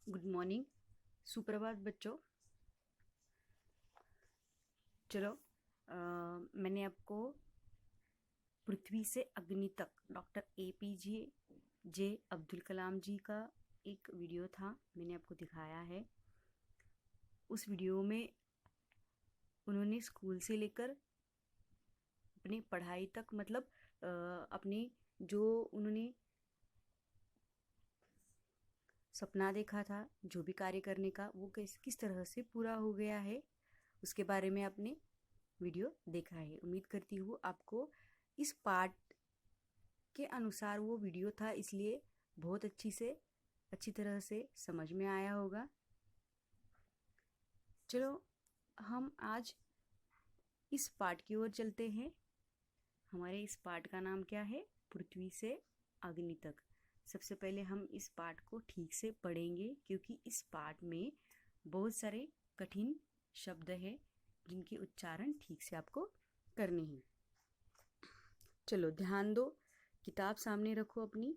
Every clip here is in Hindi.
गुड मॉर्निंग, सुप्रभात बच्चों। चलो, मैंने आपको पृथ्वी से अग्नि तक डॉक्टर APJ अब्दुल कलाम जी का एक वीडियो था, मैंने आपको दिखाया है। उस वीडियो में उन्होंने स्कूल से लेकर अपनी पढ़ाई तक, मतलब अपने जो उन्होंने सपना देखा था, जो भी कार्य करने का, वो किस तरह से पूरा हो गया है, उसके बारे में आपने वीडियो देखा है। उम्मीद करती हूँ आपको इस पार्ट के अनुसार वो वीडियो था, इसलिए बहुत अच्छी तरह से समझ में आया होगा। चलो, हम आज इस पार्ट की ओर चलते हैं। हमारे इस पार्ट का नाम क्या है? पृथ्वी से अग्नि तक। सबसे पहले हम इस पार्ट को ठीक से पढ़ेंगे, क्योंकि इस पार्ट में बहुत सारे कठिन शब्द हैं जिनके उच्चारण ठीक से आपको करने हैं। चलो ध्यान दो, किताब सामने रखो अपनी।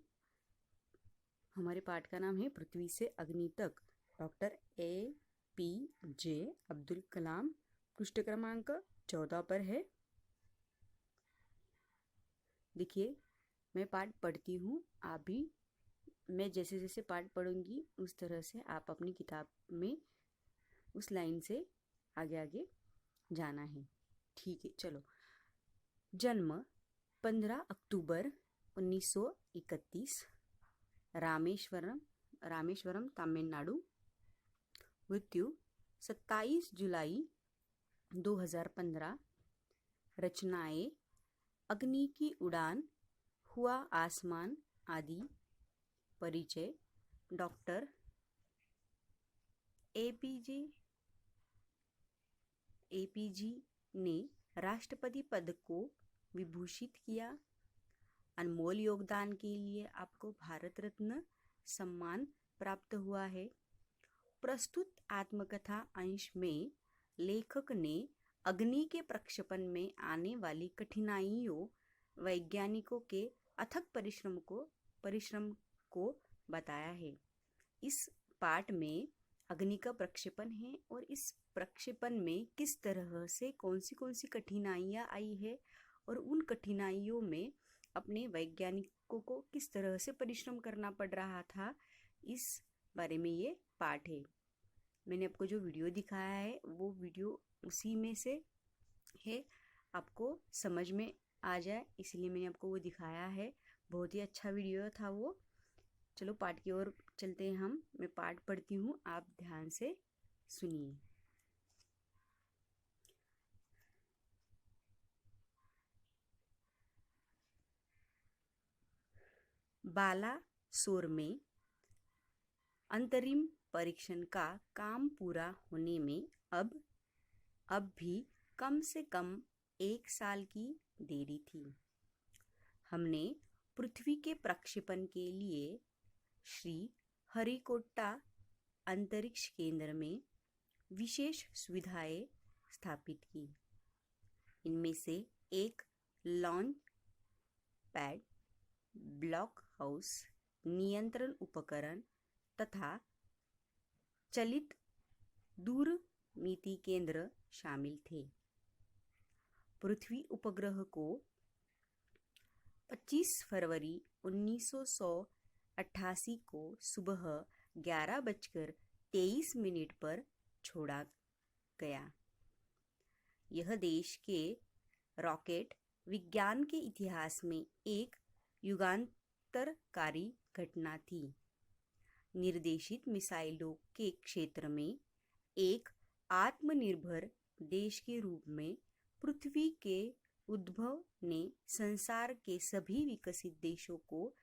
हमारे पाठ का नाम है पृथ्वी से अग्नि तक, डॉक्टर APJ अब्दुल कलाम। पृष्ठ क्रमांक 14 पर है। देखिए, मैं पाठ पढ़ती हूँ, आप भी मैं जैसे जैसे पाठ पढ़ूंगी उस तरह से आप अपनी किताब में उस लाइन से आगे आगे जाना है। ठीक है, चलो। जन्म 15 अक्टूबर 1931, रामेश्वरम तमिलनाडु। मृत्यु 27 जुलाई 2015। रचनाएं: अग्नि की उड़ान, हुआ आसमान आदि। परिचय: डॉक्टर APJ ने राष्ट्रपति पद को विभूषित किया। अनमोल योगदान के लिए आपको भारत रत्न सम्मान प्राप्त हुआ है। प्रस्तुत आत्मकथा अंश में लेखक ने अग्नि के प्रक्षेपण में आने वाली कठिनाइयों, वैज्ञानिकों के अथक परिश्रम को बताया है। इस पाठ में अग्नि का प्रक्षेपण है और इस प्रक्षेपण में किस तरह से कौन सी कठिनाइयाँ आई है और उन कठिनाइयों में अपने वैज्ञानिकों को किस तरह से परिश्रम करना पड़ रहा था, इस बारे में ये पाठ है। मैंने आपको जो वीडियो दिखाया है वो वीडियो उसी में से है, आपको समझ में आ जाए इसलिए मैंने आपको वो दिखाया है। बहुत ही अच्छा वीडियो था वो। चलो पाठ की ओर चलते हैं हम। मैं पाठ पढ़ती हूँ, आप ध्यान से सुनिए। बालासोर में अंतरिम परीक्षण का काम पूरा होने में अब भी कम से कम 1 साल की देरी थी। हमने पृथ्वी के प्रक्षेपण के लिए श्री हरिकोटा अंतरिक्ष केंद्र में विशेष सुविधाएं स्थापित की। इनमें से एक लॉन्च पैड, ब्लॉक हाउस, नियंत्रण उपकरण तथा चलित दूरनीति केंद्र शामिल थे। पृथ्वी उपग्रह को 25 फरवरी 1988 को सुबह 11:23 पर छोड़ा गया। यह देश के रॉकेट विज्ञान के इतिहास में एक युगांतरकारी घटना थी। निर्देशित मिसाइलों के क्षेत्र में एक आत्मनिर्भर देश के रूप में पृथ्वी के उद्भव ने संसार के सभी विकसित देशों को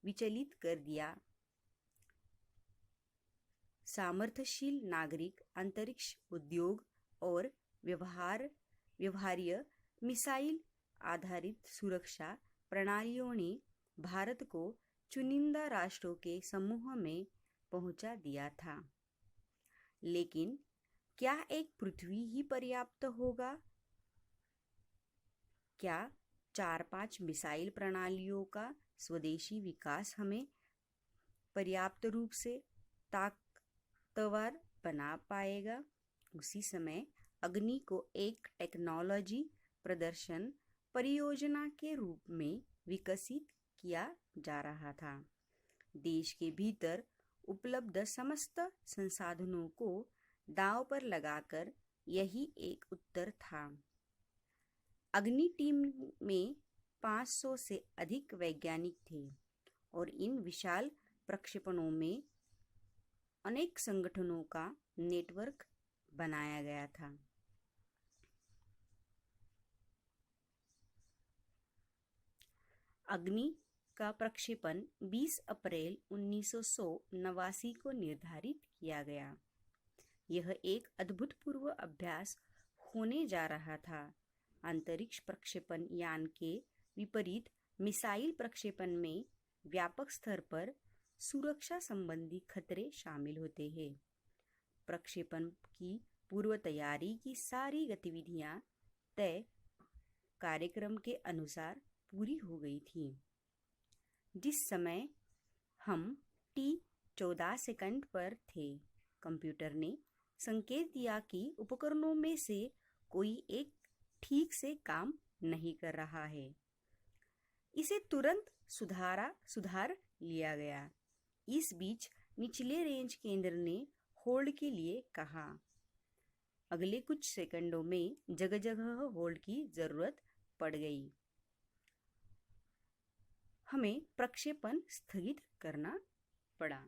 विचलित कर दिया। सामर्थ्यशील नागरिक, अंतरिक्ष उद्योग और व्यवहार्य मिसाइल आधारित सुरक्षा प्रणालियों ने भारत को चुनिंदा राष्ट्रों के समूह में पहुंचा दिया था। लेकिन क्या एक पृथ्वी ही पर्याप्त होगा? क्या 4-5 मिसाइल प्रणालियों का स्वदेशी विकास हमें पर्याप्त रूप से ताकतवर बना पाएगा। उसी समय अग्नि को एक टेक्नोलॉजी प्रदर्शन परियोजना के रूप में विकसित किया जा रहा था। देश के भीतर उपलब्ध समस्त संसाधनों को दांव पर लगाकर यही एक उत्तर था। अग्नि टीम में 500 से अधिक वैज्ञानिक थे और इन विशाल प्रक्षेपणों में अनेक संगठनों का नेटवर्क बनाया गया था। अग्नि का प्रक्षेपण 20 अप्रैल 1989 को निर्धारित किया गया। यह एक अभूतपूर्व अभ्यास होने जा रहा था। अंतरिक्ष प्रक्षेपण यान के विपरीत मिसाइल प्रक्षेपण में व्यापक स्तर पर सुरक्षा संबंधी खतरे शामिल होते हैं। प्रक्षेपण की पूर्व तैयारी की सारी गतिविधियां तय कार्यक्रम के अनुसार पूरी हो गई थी। जिस समय हम T14 पर थे, कंप्यूटर ने संकेत दिया कि उपकरणों में से कोई एक ठीक से काम नहीं कर रहा है। इसे तुरंत सुधार लिया गया। इस बीच निचले रेंज केंद्र ने होल्ड के लिए कहा। अगले कुछ सेकंडों में जगह जगह होल्ड की जरूरत पड़ गई। हमें प्रक्षेपण स्थगित करना पड़ा।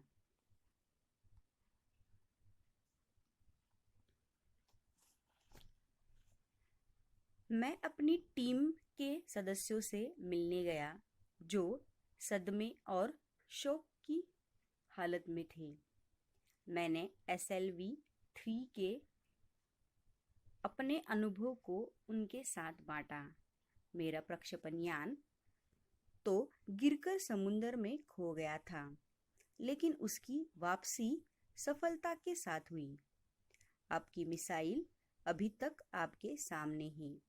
मैं अपनी टीम के सदस्यों से मिलने गया जो सदमे और शोक की हालत में थे। मैंने SLV-3 के अपने अनुभव को उनके साथ बांटा। मेरा प्रक्षेपण यान तो गिरकर समुद्र में खो गया था, लेकिन उसकी वापसी सफलता के साथ हुई। आपकी मिसाइल अभी तक आपके सामने है।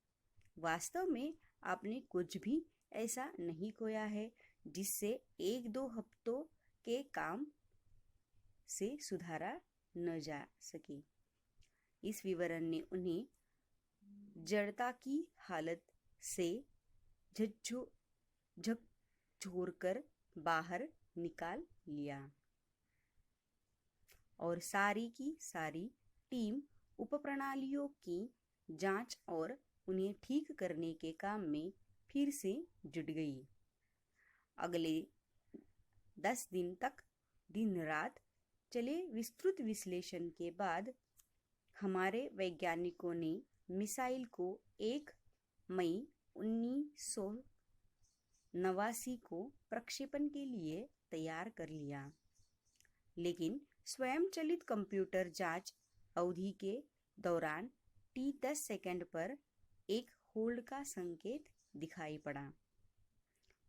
वास्तव में आपने कुछ भी ऐसा नहीं खोया है जिससे 1-2 हफ्तों के काम से सुधारा न जा सके। इस विवरण ने उन्हें जड़ता की हालत से झकझोरकर बाहर निकाल लिया और सारी की सारी टीम उपप्रणालियों की जांच और उन्हें ठीक करने के काम में फिर से जुट गई। अगले 10 दिन तक दिन रात चले विस्तृत विश्लेषण के बाद हमारे वैज्ञानिकों ने मिसाइल को 1 मई 1989 को प्रक्षेपण के लिए तैयार कर लिया, लेकिन स्वयंचलित कंप्यूटर जांच अवधि के दौरान T10 सेकंड पर एक होल्ड का संकेत दिखाई पड़ा।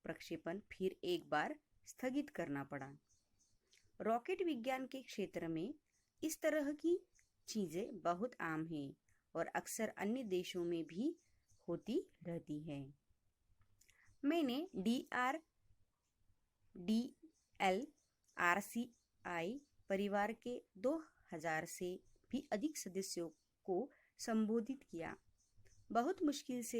प्रक्षेपण फिर एक बार स्थगित करना पड़ा। रॉकेट विज्ञान के क्षेत्र में इस तरह की चीजें बहुत आम हैं और अक्सर अन्य देशों में भी होती रहती हैं। मैंने DRDL-RCI परिवार के 2000 से भी अधिक सदस्यों को संबोधित किया। बहुत मुश्किल से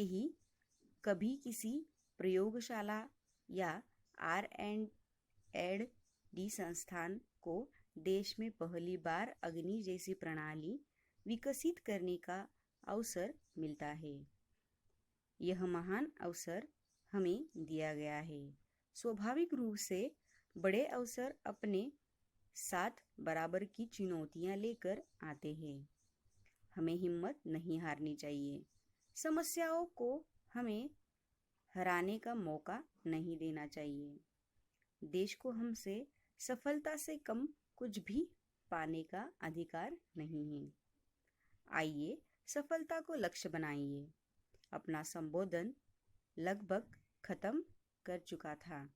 ही कभी किसी प्रयोगशाला या R&D संस्थान को देश में पहली बार अग्नि जैसी प्रणाली विकसित करने का अवसर मिलता है। यह महान अवसर हमें दिया गया है। स्वाभाविक रूप से बड़े अवसर अपने साथ बराबर की चुनौतियां लेकर आते हैं। हमें हिम्मत नहीं हारनी चाहिए। समस्याओं को हमें हराने का मौका नहीं देना चाहिए। देश को हमसे सफलता से कम कुछ भी पाने का अधिकार नहीं है। आइए सफलता को लक्ष्य बनाइए। अपना संबोधन लगभग खत्म कर चुका था।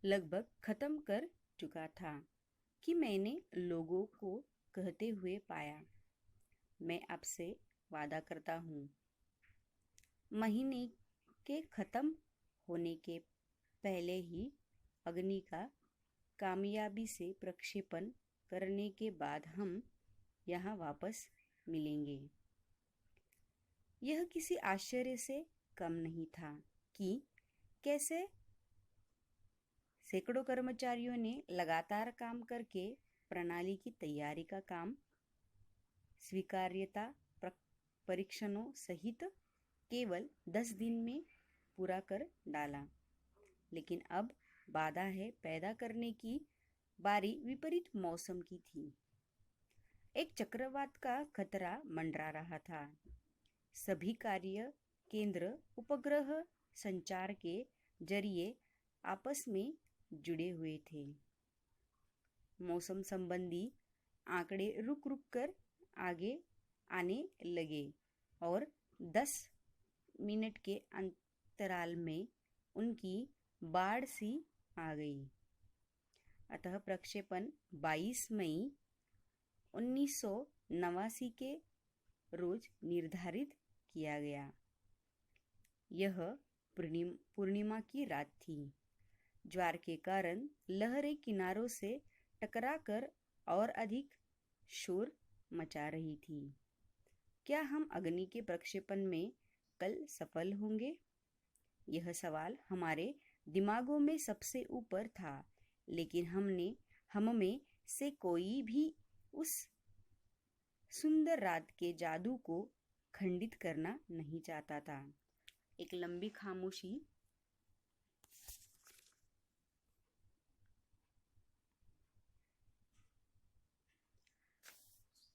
लगभग खत्म कर चुका था कि मैंने लोगों को कहते हुए पाया, मैं आपसे वादा करता हूँ, महीने के खत्म होने के पहले ही अग्नि का कामयाबी से प्रक्षेपण करने के बाद हम यहाँ वापस मिलेंगे। यह किसी आश्चर्य से कम नहीं था कि कैसे सैकड़ों कर्मचारियों ने लगातार काम करके प्रणाली की तैयारी का काम स्वीकार्यता परीक्षणों सहित केवल 10 दिन में पूरा कर डाला। लेकिन अब बाधा है पैदा करने की बारी विपरीत मौसम की थी। एक चक्रवात का खतरा मंडरा रहा था। सभी कार्य केंद्र उपग्रह संचार के जरिए आपस में जुड़े हुए थे। मौसम संबंधी आंकड़े रुक रुक कर आगे आने लगे और 10 मिनट के अंतराल में उनकी बाढ़ सी आ गई। अतः प्रक्षेपण 22 मई 1989 के रोज निर्धारित किया गया। यह पूर्णिमा की रात थी। ज्वार के कारण लहरें किनारों से टकराकर और अधिक शोर मचा रही थी। क्या हम अग्नि के प्रक्षेपण में कल सफल होंगे? यह सवाल हमारे दिमागों में सबसे ऊपर था, लेकिन हम में से कोई भी उस सुंदर रात के जादू को खंडित करना नहीं चाहता था। एक लंबी खामोशी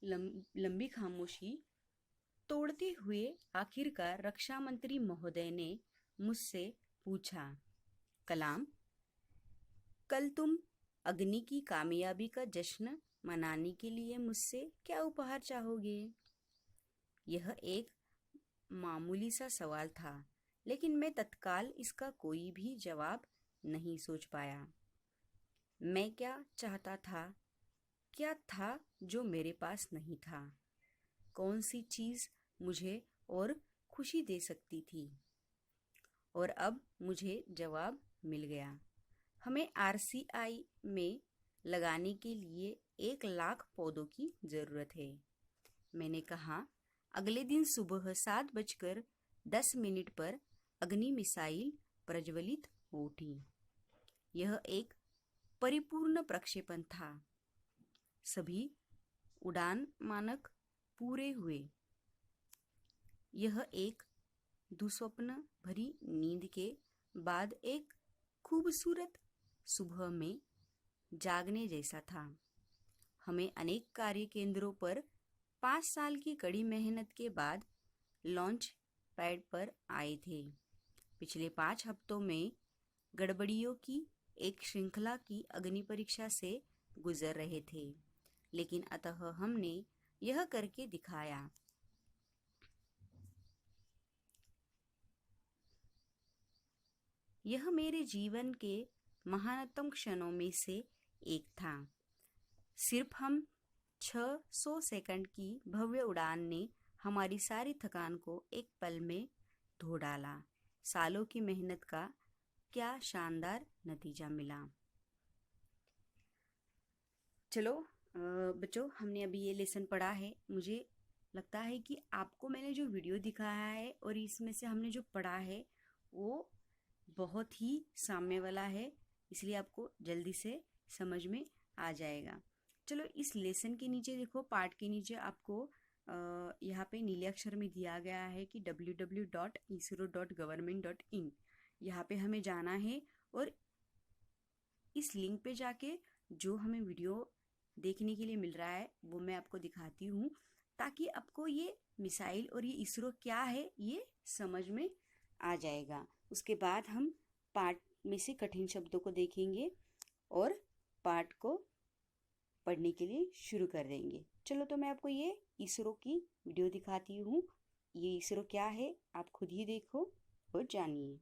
लंबी खामोशी तोड़ते हुए आखिरकार रक्षा मंत्री महोदय ने मुझसे पूछा, कलाम, कल तुम अग्नि की कामयाबी का जश्न मनाने के लिए मुझसे क्या उपहार चाहोगे? यह एक मामूली सा सवाल था, लेकिन मैं तत्काल इसका कोई भी जवाब नहीं सोच पाया। मैं क्या चाहता था? क्या था जो मेरे पास नहीं था? कौन सी चीज मुझे और खुशी दे सकती थी? और अब मुझे जवाब मिल गया। हमें आरसीआई में लगाने के लिए 1,00,000 पौधों की जरूरत है। मैंने कहा, अगले दिन सुबह 7:10 पर अग्नि मिसाइल प्रज्वलित हो उठी। यह एक परिपूर्ण प्रक्षेपण था। सभी उड़ान मानक पूरे हुए। यह एक दुस्वप्न भरी नींद के बाद एक खूबसूरत सुबह में जागने जैसा था। हमें अनेक कार्य केंद्रों पर 5 साल की कड़ी मेहनत के बाद लॉन्च पैड पर आए थे। पिछले 5 हफ्तों में गड़बड़ियों की एक श्रृंखला की अग्नि परीक्षा से गुजर रहे थे, लेकिन अतः हमने यह करके दिखाया। यह मेरे जीवन के महानतम क्षणों में से एक था। सिर्फ हम 600 सेकंड की भव्य उड़ान ने हमारी सारी थकान को एक पल में धो डाला। सालों की मेहनत का क्या शानदार नतीजा मिला। चलो बच्चों, हमने अभी ये लेसन पढ़ा है। मुझे लगता है कि आपको मैंने जो वीडियो दिखाया है और इसमें से हमने जो पढ़ा है वो बहुत ही साम्य वाला है, इसलिए आपको जल्दी से समझ में आ जाएगा। चलो, इस लेसन के नीचे देखो, पार्ट के नीचे आपको यहाँ पे नीले अक्षर में दिया गया है कि www.isro.government.in। यहाँ पे हमें जाना है और इस लिंक पे जाके जो हमें वीडियो देखने के लिए मिल रहा है वो मैं आपको दिखाती हूँ, ताकि आपको ये मिसाइल और ये इसरो क्या है ये समझ में आ जाएगा। उसके बाद हम पार्ट में से कठिन शब्दों को देखेंगे और पार्ट को पढ़ने के लिए शुरू कर देंगे। चलो, तो मैं आपको ये इसरो की वीडियो दिखाती हूँ। ये इसरो क्या है आप खुद ही देखो और जानिए।